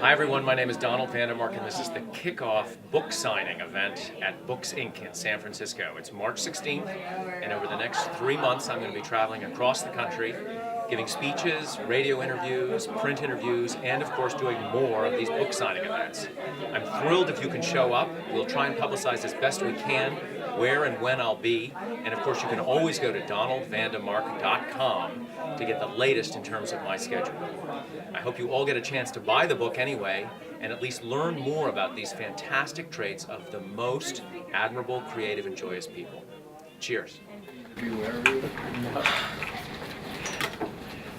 Hi everyone, my name is Donald Vandermark and this is the kickoff book signing event at Books Inc. in San Francisco. It's March 16th and over the next 3 months I'm going to be traveling across the country, giving speeches, radio interviews, print interviews, and of course doing more of these book signing events. I'm thrilled if you can show up. We'll try and publicize as best we can where and when I'll be, and of course you can always go to donaldvandermark.com to get the latest in terms of my schedule. I hope you all get a chance to buy the book anyway, and at least learn more about these fantastic traits of the most admirable, creative, and joyous people. Cheers.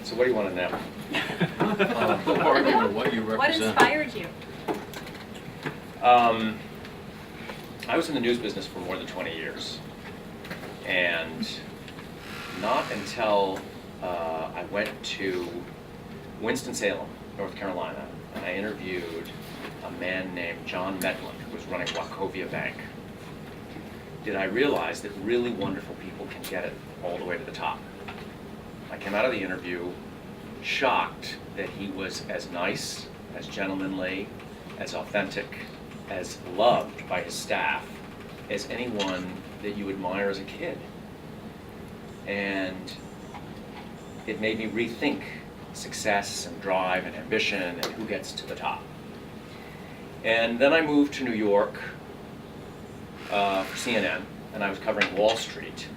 So what do you want to know? What you represent. What inspired you? I was in the news business for more than 20 years, and not until I went to Winston-Salem, North Carolina, and I interviewed a man named John Medlin, who was running Wachovia Bank, did I realize that really wonderful people can get it all the way to the top. I came out of the interview shocked that he was as nice, as gentlemanly, as authentic, as loved by his staff as anyone that you admire as a kid. And it made me rethink success and drive and ambition and who gets to the top. And then I moved to New York for CNN, and I was covering Wall Street.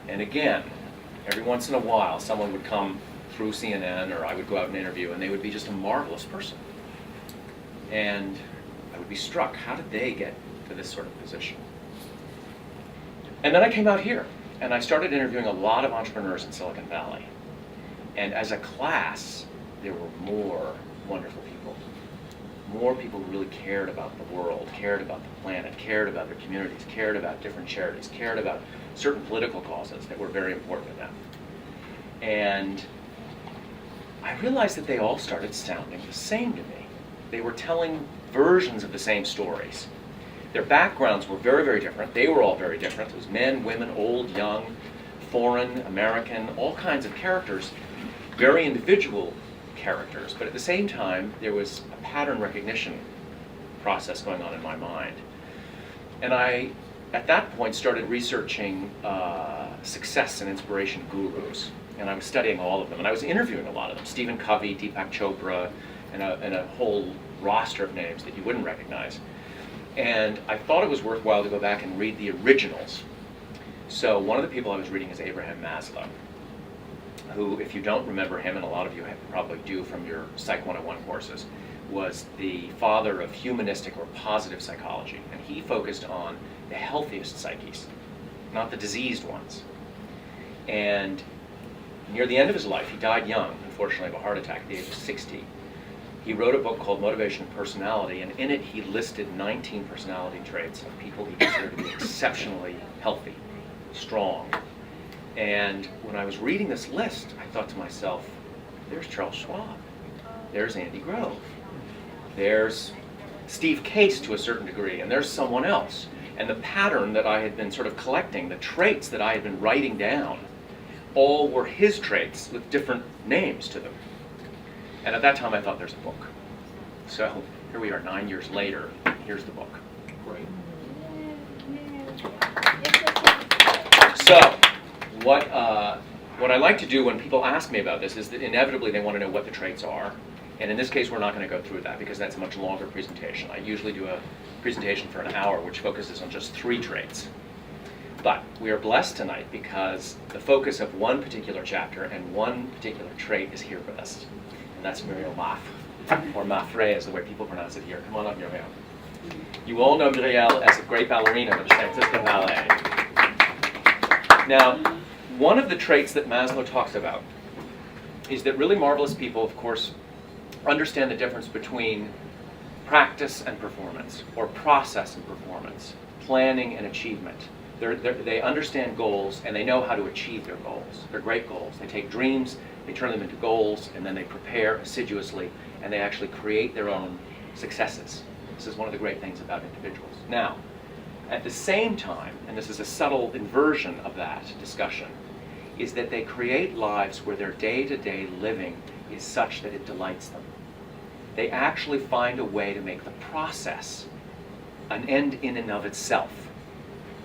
And again, every once in a while, someone would come through CNN, or I would go out and interview, and they would be just a marvelous person. And I would be struck, how did they get to this sort of position? And then I came out here, and I started interviewing a lot of entrepreneurs in Silicon Valley. And as a class, there were more wonderful people. More people who really cared about the world, cared about the planet, cared about their communities, cared about different charities, cared about certain political causes that were very important to them. And I realized that they all started sounding the same to me. They were telling versions of the same stories. Their backgrounds were very, very different. They were all very different. It was men, women, old, young, foreign, American, all kinds of characters, very individual characters, but at the same time, there was a pattern recognition process going on in my mind. And I, at that point, started researching success and inspiration gurus, and I was studying all of them, and I was interviewing a lot of them, Stephen Covey, Deepak Chopra, and a whole roster of names that you wouldn't recognize. And I thought it was worthwhile to go back and read the originals. So one of the people I was reading is Abraham Maslow, who, if you don't remember him, and a lot of you probably do from your Psych 101 courses, was the father of humanistic or positive psychology. And he focused on the healthiest psyches, not the diseased ones. And near the end of his life, he died young, unfortunately, of a heart attack at the age of 60. He wrote a book called Motivation and Personality, and in it he listed 19 personality traits of people he considered to be exceptionally healthy, strong. And when I was reading this list, I thought to myself, there's Charles Schwab, there's Andy Grove, there's Steve Case to a certain degree, and there's someone else. And the pattern that I had been sort of collecting, the traits that I had been writing down, all were his traits with different names to them. And at that time I thought, there's a book. So here we are 9 years later, here's the book. Great. So, what I like to do when people ask me about this is that inevitably they want to know what the traits are. And in this case, we're not going to go through that because that's a much longer presentation. I usually do a presentation for an hour which focuses on just 3 traits. But we are blessed tonight because the focus of one particular chapter and one particular trait is here with us. And that's Muriel Maffre, or Maffre is the way people pronounce it here. Come on up, Muriel. You all know Muriel as a great ballerina of the San Francisco Ballet. Now, one of the traits that Maslow talks about is that really marvelous people, of course, understand the difference between practice and performance, or process and performance, planning and achievement. They understand goals, and they know how to achieve their goals. They're great goals. They take dreams, they turn them into goals, and then they prepare assiduously, and they actually create their own successes. This is one of the great things about individuals. Now, at the same time, and this is a subtle inversion of that discussion, is that they create lives where their day-to-day living is such that it delights them. they actually find a way to make the process an end in and of itself.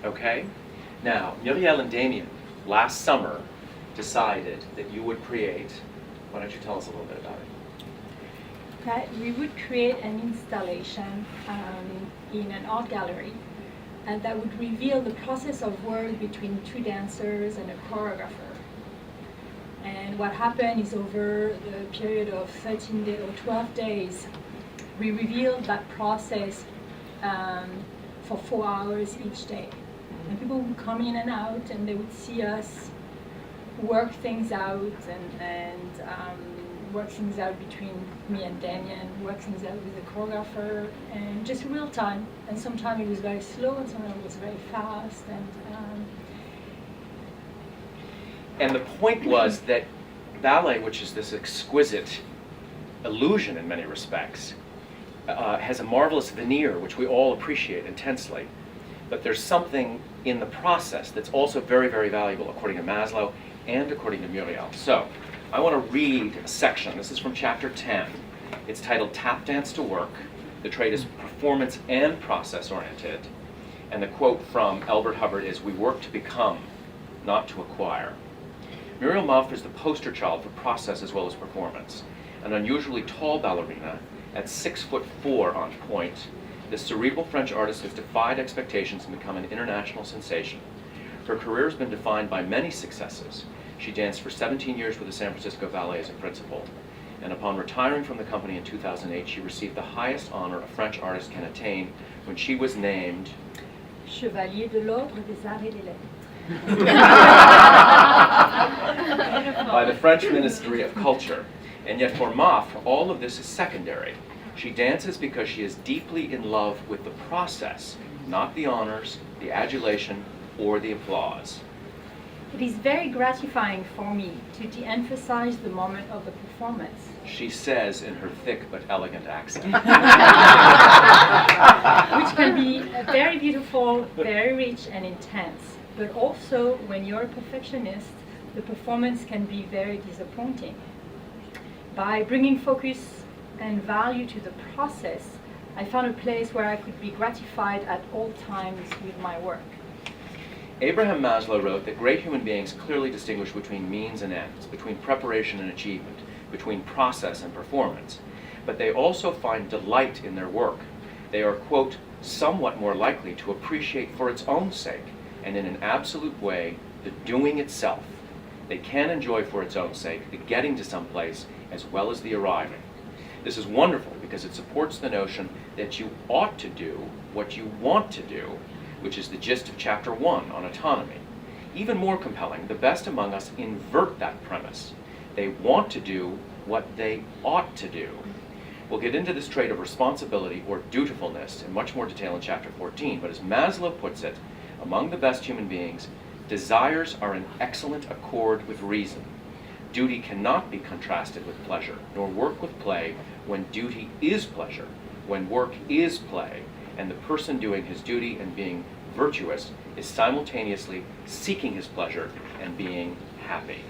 Okay? Now, Muriel and Damien, last summer, decided that you would create, why don't you tell us a little bit about it? Okay, we would create an installation in an art gallery, and that would reveal the process of work between two dancers and a choreographer. And what happened is over the period of 13 days or 12 days, we revealed that process for 4 hours each day. And people would come in and out, and they would see us work things out and work things out between me and Damien, work things out with the choreographer, and just real time. And sometimes it was very slow, and sometimes it was very fast. And the point was that ballet, which is this exquisite illusion in many respects, has a marvelous veneer, which we all appreciate intensely. But there's something in the process that's also very, very valuable, according to Maslow and according to Muriel. So, I want to read a section. This is from chapter 10. It's titled Tap Dance to Work. The trait is performance and process oriented. And the quote from Elbert Hubbard is, "We work to become, not to acquire." Muriel Maffre is the poster child for process as well as performance. An unusually tall ballerina, at 6'4" on point, this cerebral French artist has defied expectations and become an international sensation. Her career has been defined by many successes. She danced for 17 years with the San Francisco Ballet as a principal, and upon retiring from the company in 2008, she received the highest honor a French artist can attain when she was named Chevalier de l'Ordre des Arts et des Lettres. by the French Ministry of Culture. And yet for Maffre, all of this is secondary. She dances because she is deeply in love with the process, not the honors, the adulation, or the applause. It is very gratifying for me to de-emphasize the moment of the performance. She says in her thick but elegant accent. Which can be very beautiful, very rich and intense. But also, when you're a perfectionist, the performance can be very disappointing. By bringing focus and value to the process, I found a place where I could be gratified at all times with my work. Abraham Maslow wrote that great human beings clearly distinguish between means and ends, between preparation and achievement, between process and performance. But they also find delight in their work. They are, quote, somewhat more likely to appreciate for its own sake, and in an absolute way, the doing itself. They can enjoy for its own sake the getting to some place as well as the arriving. This is wonderful because it supports the notion that you ought to do what you want to do, which is the gist of chapter 1 on autonomy. Even more compelling, the best among us invert that premise. They want to do what they ought to do. We'll get into this trait of responsibility or dutifulness in much more detail in chapter 14, but as Maslow puts it, among the best human beings, desires are in excellent accord with reason. Duty cannot be contrasted with pleasure, nor work with play when duty is pleasure, when work is play, and the person doing his duty and being virtuous is simultaneously seeking his pleasure and being happy.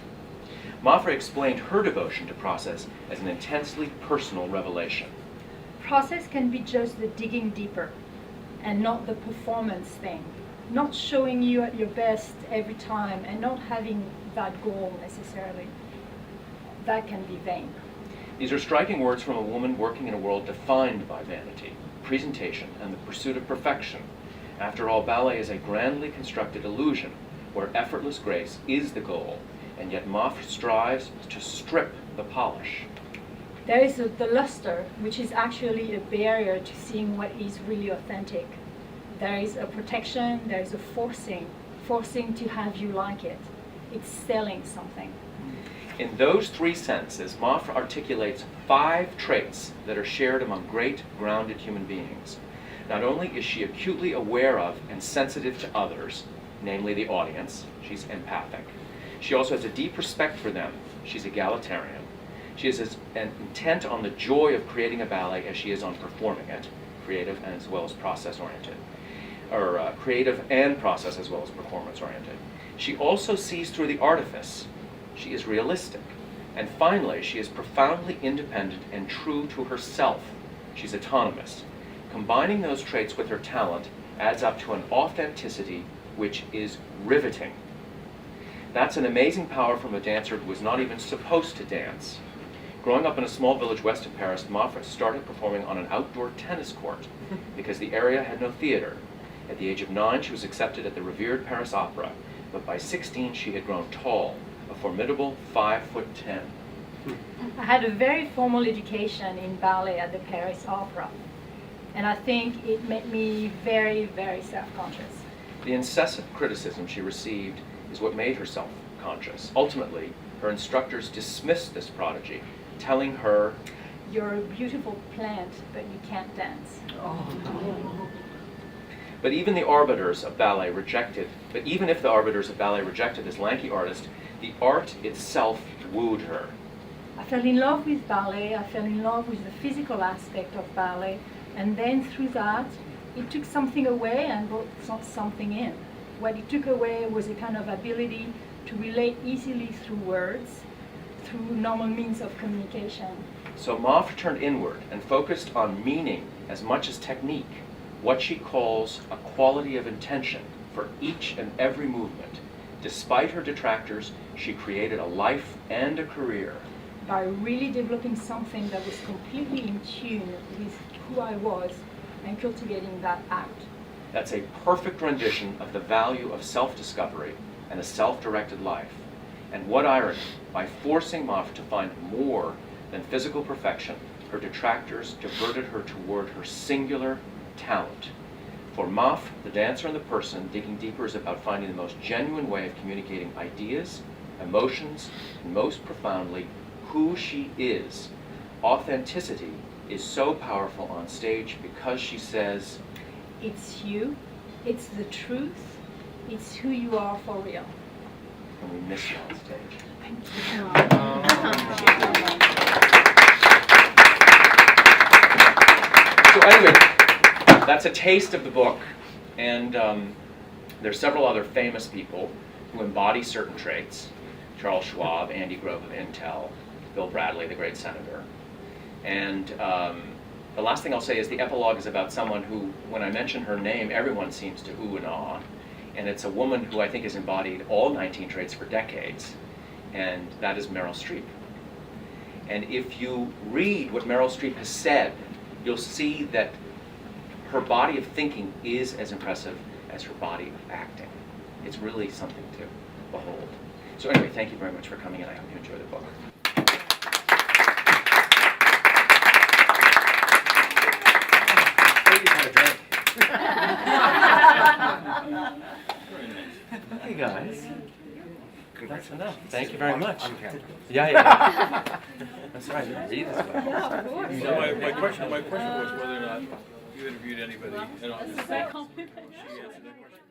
Maffre explained her devotion to process as an intensely personal revelation. Process can be just the digging deeper and not the performance thing. Not showing you at your best every time and not having that goal necessarily. That can be vain. These are striking words from a woman working in a world defined by vanity, presentation, and the pursuit of perfection. After all, ballet is a grandly constructed illusion where effortless grace is the goal, and yet Maffre strives to strip the polish. There is the luster, which is actually a barrier to seeing what is really authentic. There is a protection, there is a forcing to have you like it. It's selling something. In those three sentences, Maffre articulates 5 traits that are shared among great, grounded human beings. Not only is she acutely aware of and sensitive to others, namely the audience, she's empathic. She also has a deep respect for them, she's egalitarian. She is as intent on the joy of creating a ballet as she is on performing it, creative and as well as process-oriented. Or creative and process as well as performance-oriented. She also sees through the artifice. She is realistic. And finally, she is profoundly independent and true to herself. She's autonomous. Combining those traits with her talent adds up to an authenticity which is riveting. That's an amazing power from a dancer who was not even supposed to dance. Growing up in a small village west of Paris, Maffre started performing on an outdoor tennis court because the area had no theater. At the age of 9, she was accepted at the revered Paris Opera, but by 16, she had grown tall, a formidable 5'10". I had a very formal education in ballet at the Paris Opera, and I think it made me very, very self-conscious. The incessant criticism she received is what made her self-conscious. Ultimately, her instructors dismissed this prodigy, telling her, "You're a beautiful plant, but you can't dance." But even if the arbiters of ballet rejected this lanky artist, the art itself wooed her. I fell in love with ballet, I fell in love with the physical aspect of ballet, and then through that, it took something away and brought something in. What it took away was a kind of ability to relate easily through words, through normal means of communication. So Maffre turned inward and focused on meaning as much as technique, what she calls a quality of intention for each and every movement. Despite her detractors, she created a life and a career. By really developing something that was completely in tune with who I was and cultivating that out. That's a perfect rendition of the value of self-discovery and a self-directed life. And what irony, by forcing Maffre to find more than physical perfection, her detractors diverted her toward her singular talent. For Maffre, the dancer and the person, digging deeper is about finding the most genuine way of communicating ideas, emotions, and most profoundly, who she is. Authenticity is so powerful on stage because she says, "It's you, it's the truth, it's who you are for real." and we miss you on stage. Thank you. So anyway, that's a taste of the book, and there's several other famous people who embody certain traits. Charles Schwab, Andy Grove of Intel, Bill Bradley, the great senator. And the last thing I'll say is the epilogue is about someone who, when I mention her name, everyone seems to ooh and ah. And it's a woman who I think has embodied all 19 traits for decades, and that is Meryl Streep. And if you read what Meryl Streep has said, you'll see that her body of thinking is as impressive as her body of acting. It's really something to behold. So anyway, thank you very much for coming, and I hope you enjoy the book. Okay, guys. That's enough. Thank you very much. Yeah. That's right. You read this way. Yeah, of course. So my question was whether or not you interviewed anybody. That's a compliment. She answered that question.